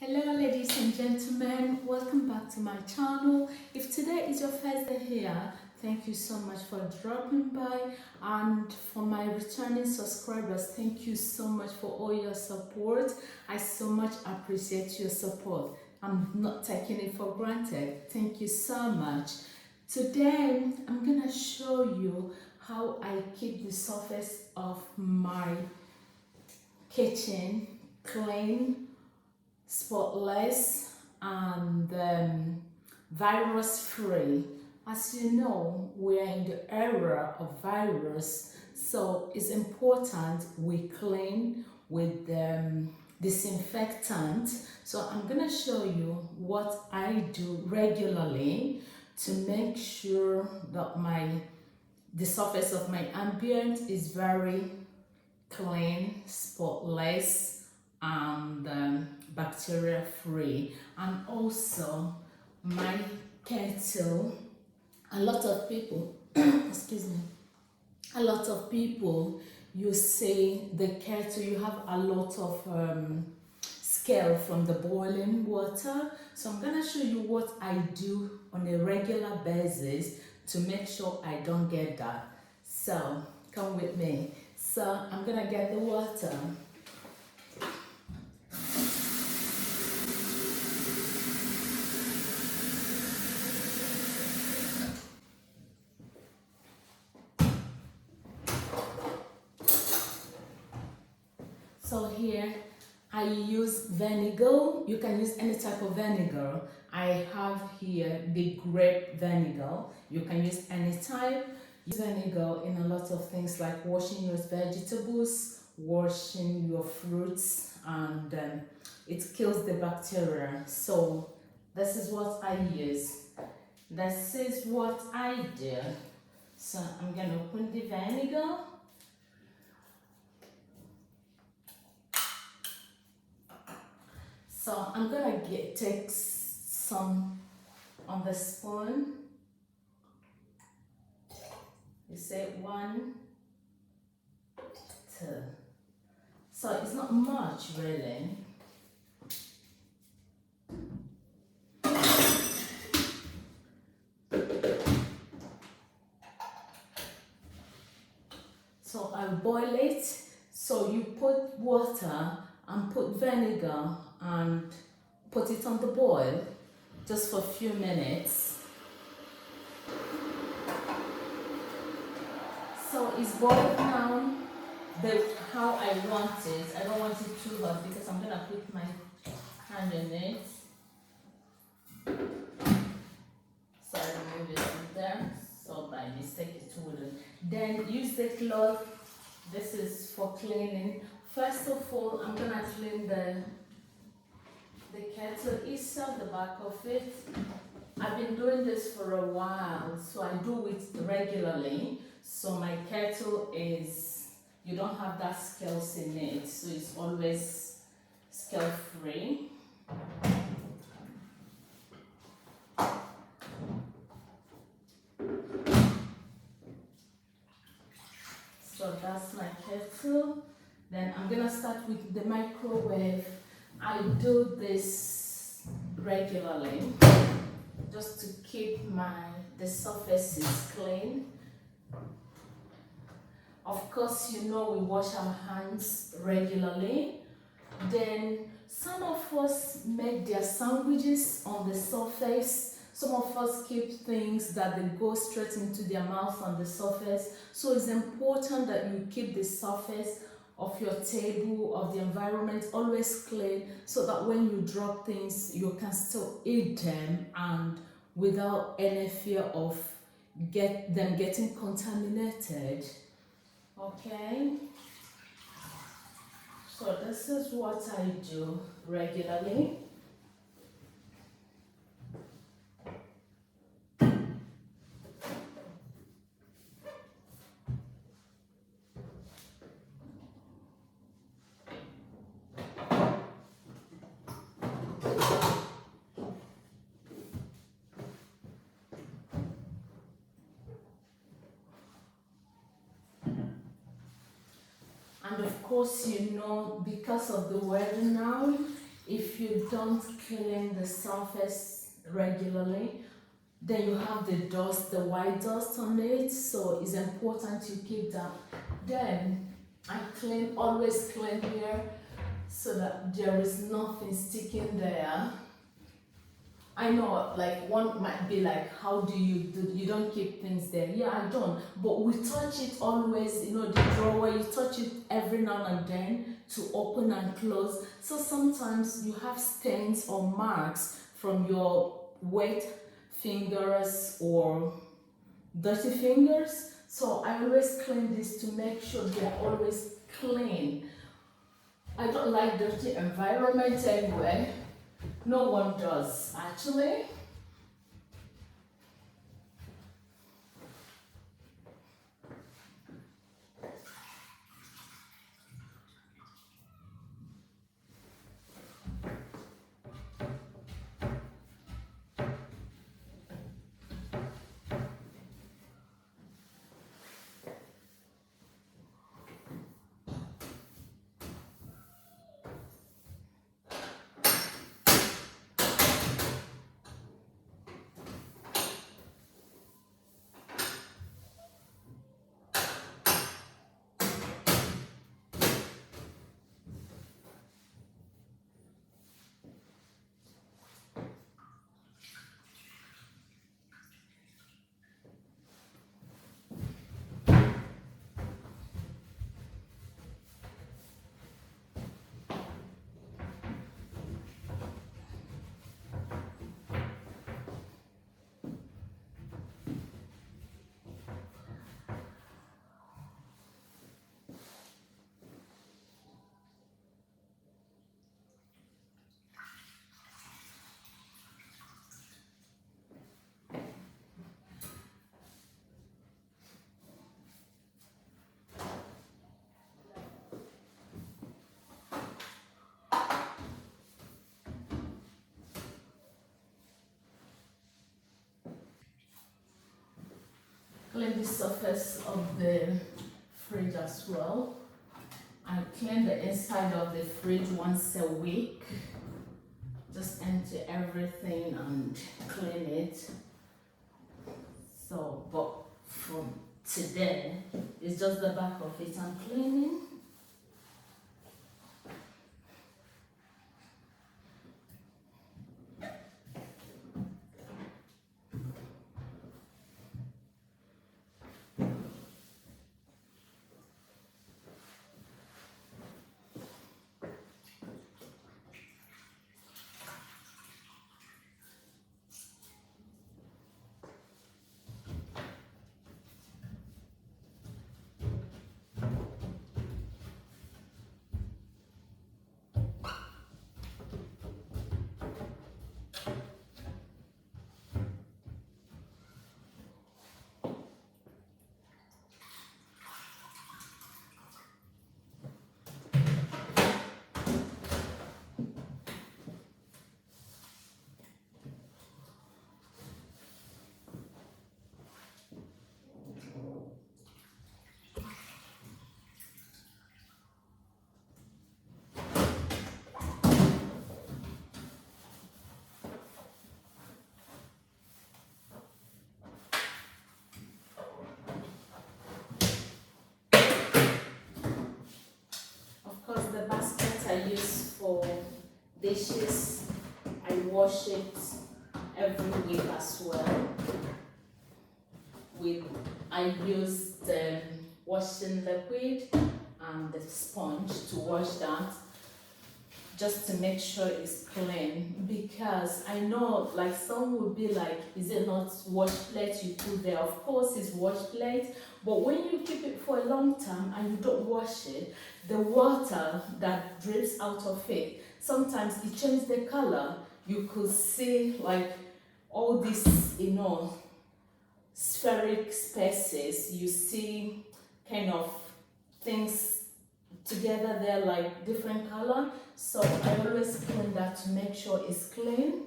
Hello ladies and gentlemen, welcome back to my channel. If today is your first day here, thank you so much for dropping by, and for my returning subscribers, thank you so much for all your support. I so much appreciate your support. I'm not taking it for granted. Thank you so much. Today I'm gonna show you how I keep the surface of my kitchen clean, spotless, and virus free. As you know, we are in the era of virus, so it's important we clean with disinfectant. So I'm gonna show you what I do regularly to make sure that the surface of my ambient is very clean, spotless, and bacteria free. And also my kettle, a lot of people excuse me, a lot of people, you say the kettle, you have a lot of scale from the boiling water. So I'm gonna show you what I do on a regular basis to make sure I don't get that. So come with me. So I'm gonna get the water. So here I use vinegar. You can use any type of vinegar. I have here the grape vinegar. You can use any type. Use vinegar in a lot of things like washing your vegetables, washing your fruits, and it kills the bacteria. So this is what I use. This is what I do. So I'm gonna open the vinegar. So I'm gonna take some on the spoon. You say 1, 2. So it's not much really. So I boil it. So you put water and put vinegar and put it on the boil just for a few minutes. So it's boiled now how I want it. I don't want it too hot because I'm gonna put my hand in it. So I remove it from there. So by mistake it wouldn't. Then use the cloth. This is for cleaning. First of all, I'm gonna clean the kettle itself, the back of it. I've been doing this for a while, so I do it regularly. So my kettle you don't have that scales in it, so it's always scale free. So that's my kettle. Then I'm gonna start with the microwave. I do this regularly just to keep the surfaces clean. Of course, you know we wash our hands regularly. Then some of us make their sandwiches on the surface. Some of us keep things that they go straight into their mouth on the surface. So it's important that you keep the surface of your table, of the environment always clean, so that when you drop things, you can still eat them and without any fear of them getting contaminated. Okay, so this is what I do regularly. And of course, you know, because of the weather now, If you don't clean the surface regularly, then you have the dust, the white dust on it, so it's important you keep that. Then I always clean here so that there is nothing sticking there. I know, like, one might be like, how do you don't keep things there? Yeah, I don't, but we touch it always, the drawer, you touch it every now and then to open and close. So sometimes you have stains or marks from your wet fingers or dirty fingers. So I always clean this to make sure they're always clean. I don't like dirty environment anyway. No one does, actually. Clean the surface of the fridge as well. I clean the inside of the fridge once a week. Just empty everything and clean it. So, but from today, it's just the back of it I'm cleaning. Of course, the basket I use for dishes, I wash it every week as well. I use the washing liquid and the sponge to wash that, just to make sure it's clean, because I know, like, some would be like, is it not wash plate you put there? Of course it's wash plate, but when you keep it for a long time and you don't wash it, the water that drips out of it, sometimes it changes the color. You could see like all these, spheric spaces. You see kind of things together there, like different color. So I always clean that to make sure it's clean.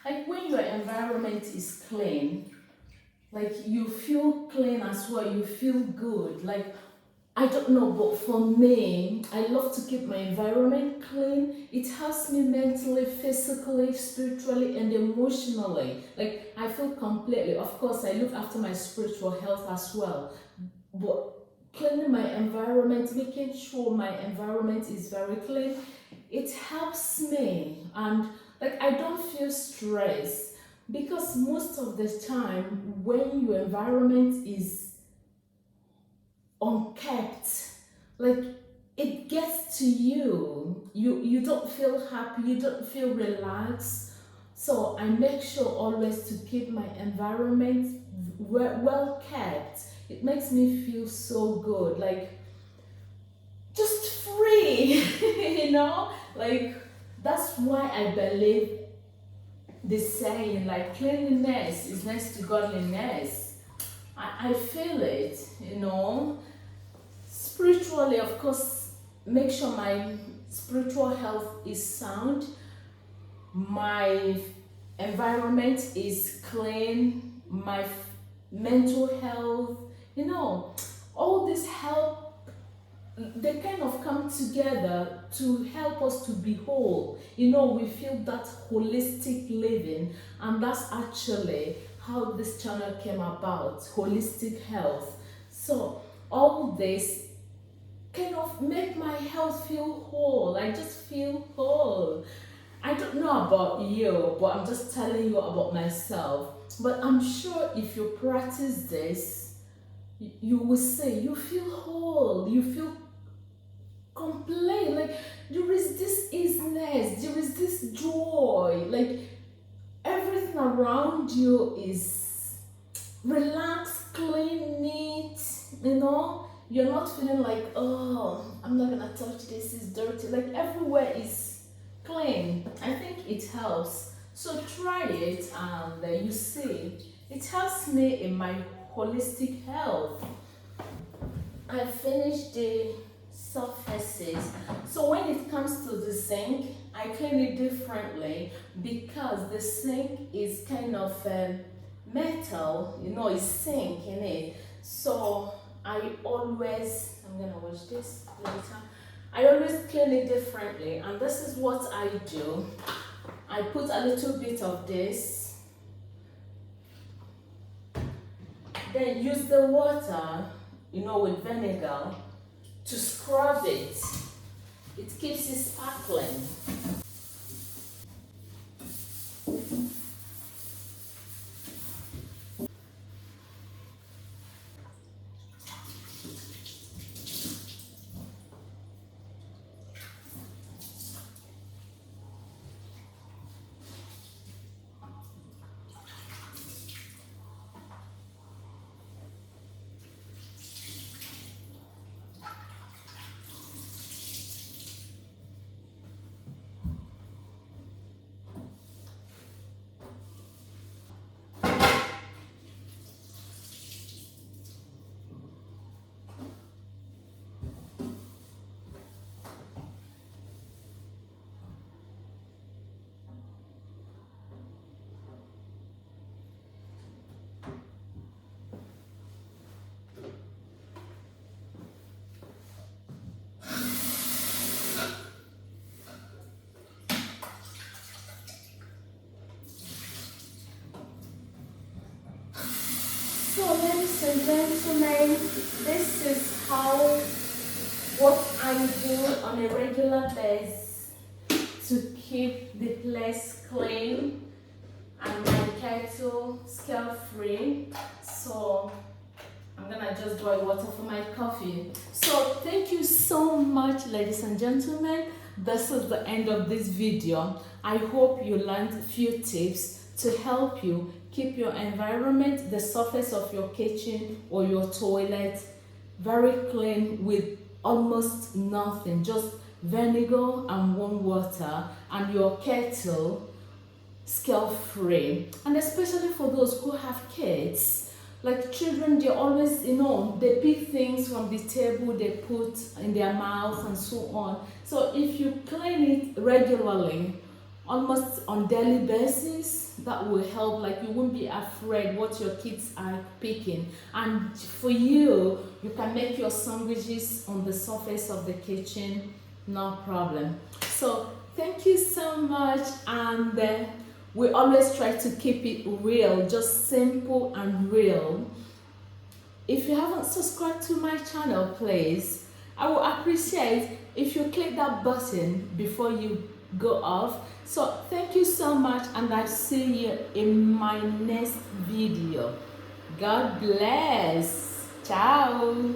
Like, when your environment is clean, like, you feel clean as well, you feel good. Like, I don't know, but for me, I love to keep my environment clean. It helps me mentally, physically, spiritually, and emotionally. Like, I feel completely, of course, I look after my spiritual health as well. But cleaning my environment, making sure my environment is very clean, it helps me. And like, I don't feel stressed because most of the time, when your environment is unkept, like, it gets to you don't feel happy, you don't feel relaxed. So I make sure always to keep my environment well kept. It makes me feel so good, like just free. Like, that's why I believe the saying, like, cleanliness is next to godliness. I feel it, spiritually, of course, make sure my spiritual health is sound, my environment is clean, my mental health, all this help, they kind of come together to help us to be whole. We feel that holistic living, and that's actually how this channel came about, holistic health. So all this kind of make my health feel whole. I just feel whole. I don't know about you, but I'm just telling you about myself. But I'm sure if you practice this, you will say you feel whole, you feel complete. Like, there is this easiness, there is this joy. Like, everything around you is relaxed, clean, neat, You're not feeling like, oh, I'm not gonna touch this, it's dirty. Like, everywhere is clean. I think it helps. So try it and you see. It helps me in my holistic health. I finished the surfaces. So when it comes to the sink, I clean it differently because the sink is kind of metal, it's sink in it. So I'm gonna wash this later. I always clean it differently, and this is what I do. I put a little bit of this, then use the water, with vinegar to scrub it. It keeps it sparkling. So, ladies and gentlemen, this is what I do on a regular basis to keep the place clean and my kettle scale free. So I'm gonna just boil water for my coffee. So thank you so much, ladies and gentlemen. This is the end of this video. I hope you learned a few tips to help you keep your environment, the surface of your kitchen or your toilet, very clean with almost nothing, just vinegar and warm water, and your kettle scale free. And especially for those who have kids, like children, they always, they pick things from the table, they put in their mouth and so on. So if you clean it regularly, almost on daily basis. That will help, like you won't be afraid what your kids are picking. And for you, you can make your sandwiches on the surface of the kitchen, no problem. So thank you so much, and we always try to keep it real, just simple and real. If you haven't subscribed to my channel, please, I will appreciate if you click that button before you go off. So thank you so much, and I'll see you in my next video. God bless. Ciao.